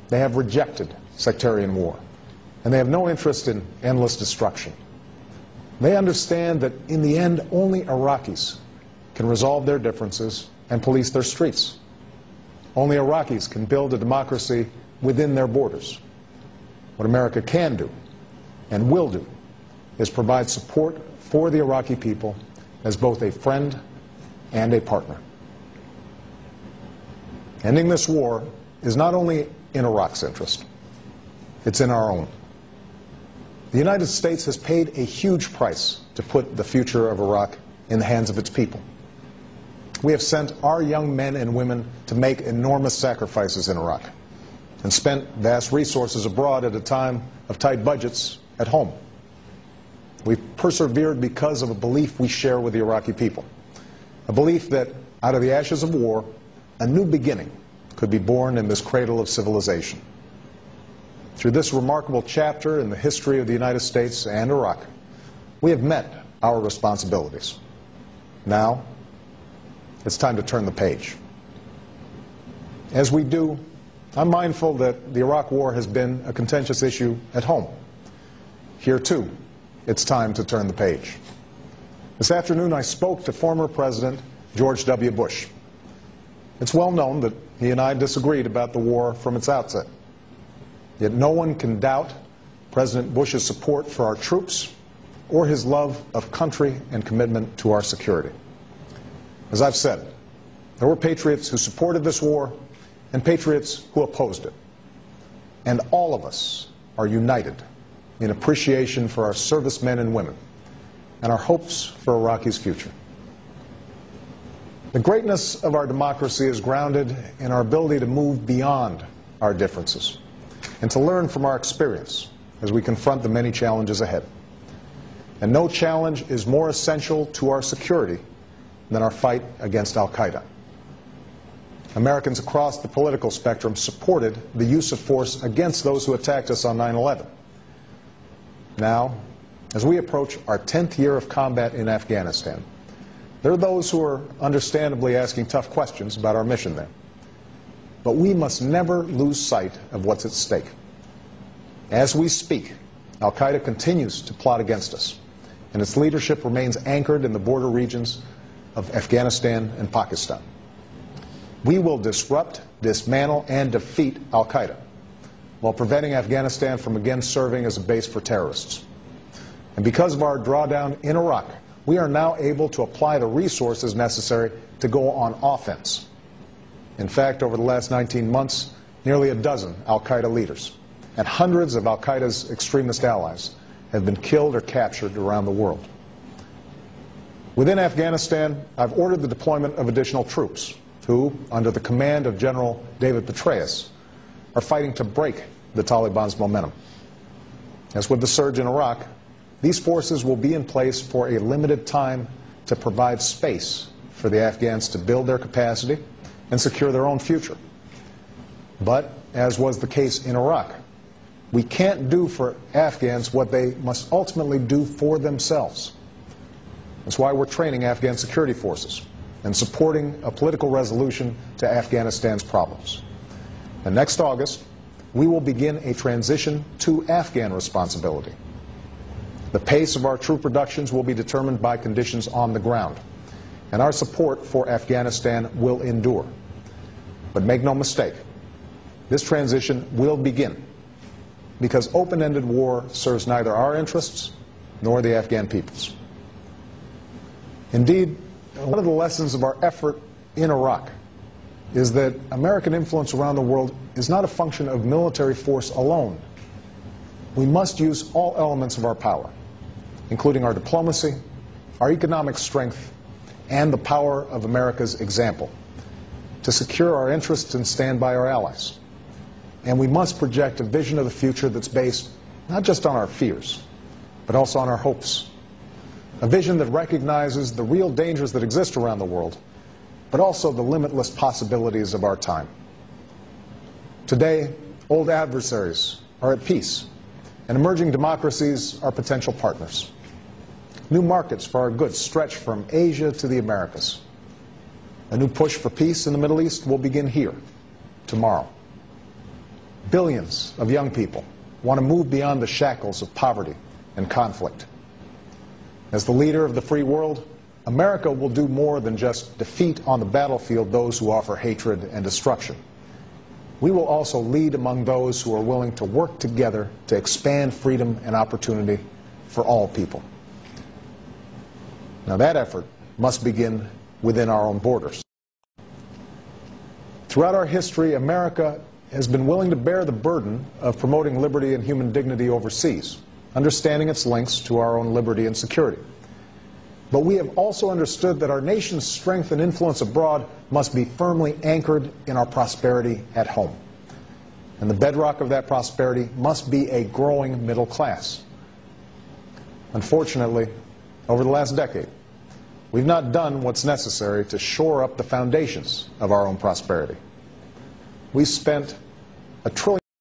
They have rejected sectarian war, and they have no interest in endless destruction. They understand that in the end, only Iraqis can resolve their differences and police their streets. Only Iraqis can build a democracy within their borders. What America can do and will do is provide support for the Iraqi people as both a friend and a partner. Ending this war is not only in Iraq's interest, it's in our own. The United States has paid a huge price to put the future of Iraq in the hands of its people. We have sent our young men and women to make enormous sacrifices in Iraq and spent vast resources abroad at a time of tight budgets at home. We've persevered because of a belief we share with the Iraqi people, a belief that out of the ashes of war, a new beginning could be born in this cradle of civilization. Through this remarkable chapter in the history of the United States and Iraq, we have met our responsibilities. Now, it's time to turn the page. As we do, I'm mindful that the Iraq War has been a contentious issue at home. Here, too, it's time to turn the page. This afternoon, I spoke to former President George W. Bush. It's well known that he and I disagreed about the war from its outset. Yet no one can doubt President Bush's support for our troops or his love of country and commitment to our security. As I've said, there were patriots who supported this war and patriots who opposed it. And all of us are united in appreciation for our servicemen and women and our hopes for Iraqi's future. The greatness of our democracy is grounded in our ability to move beyond our differences and to learn from our experience as we confront the many challenges ahead. And no challenge is more essential to our security than our fight against al-Qaeda. Americans across the political spectrum supported the use of force against those who attacked us on 9/11. Now, as we approach our 10th year of combat in Afghanistan, there are those who are understandably asking tough questions about our mission there. But we must never lose sight of what's at stake. As we speak, al-Qaeda continues to plot against us, and its leadership remains anchored in the border regions of Afghanistan and Pakistan. We will disrupt, dismantle, and defeat al-Qaeda while preventing Afghanistan from again serving as a base for terrorists. And because of our drawdown in Iraq, we are now able to apply the resources necessary to go on offense. In fact, over the last 19 months, nearly a dozen al-Qaeda leaders and hundreds of al-Qaeda's extremist allies have been killed or captured around the world. Within Afghanistan, I've ordered the deployment of additional troops who, under the command of General David Petraeus, are fighting to break the Taliban's momentum. As with the surge in Iraq, these forces will be in place for a limited time to provide space for the Afghans to build their capacity and secure their own future. But, as was the case in Iraq, we can't do for Afghans what they must ultimately do for themselves. That's why we're training Afghan security forces and supporting a political resolution to Afghanistan's problems. And next August, we will begin a transition to Afghan responsibility. The pace of our troop reductions will be determined by conditions on the ground, and our support for Afghanistan will endure. But make no mistake, this transition will begin, because open-ended war serves neither our interests nor the Afghan people's. Indeed, one of the lessons of our effort in Iraq is that American influence around the world is not a function of military force alone. We must use all elements of our power, including our diplomacy, our economic strength, and the power of America's example, to secure our interests and stand by our allies. And we must project a vision of the future that's based not just on our fears, but also on our hopes. A vision that recognizes the real dangers that exist around the world, but also the limitless possibilities of our time. Today, old adversaries are at peace, and emerging democracies are potential partners. New markets for our goods stretch from Asia to the Americas. A new push for peace in the Middle East will begin here, tomorrow. Billions of young people want to move beyond the shackles of poverty and conflict. As the leader of the free world, America will do more than just defeat on the battlefield those who offer hatred and destruction. We will also lead among those who are willing to work together to expand freedom and opportunity for all people. Now that effort must begin within our own borders. Throughout our history, America has been willing to bear the burden of promoting liberty and human dignity overseas, understanding its links to our own liberty and security. But we have also understood that our nation's strength and influence abroad must be firmly anchored in our prosperity at home. And the bedrock of that prosperity must be a growing middle class. Unfortunately, over the last decade, we've not done what's necessary to shore up the foundations of our own prosperity. We spent $1 trillion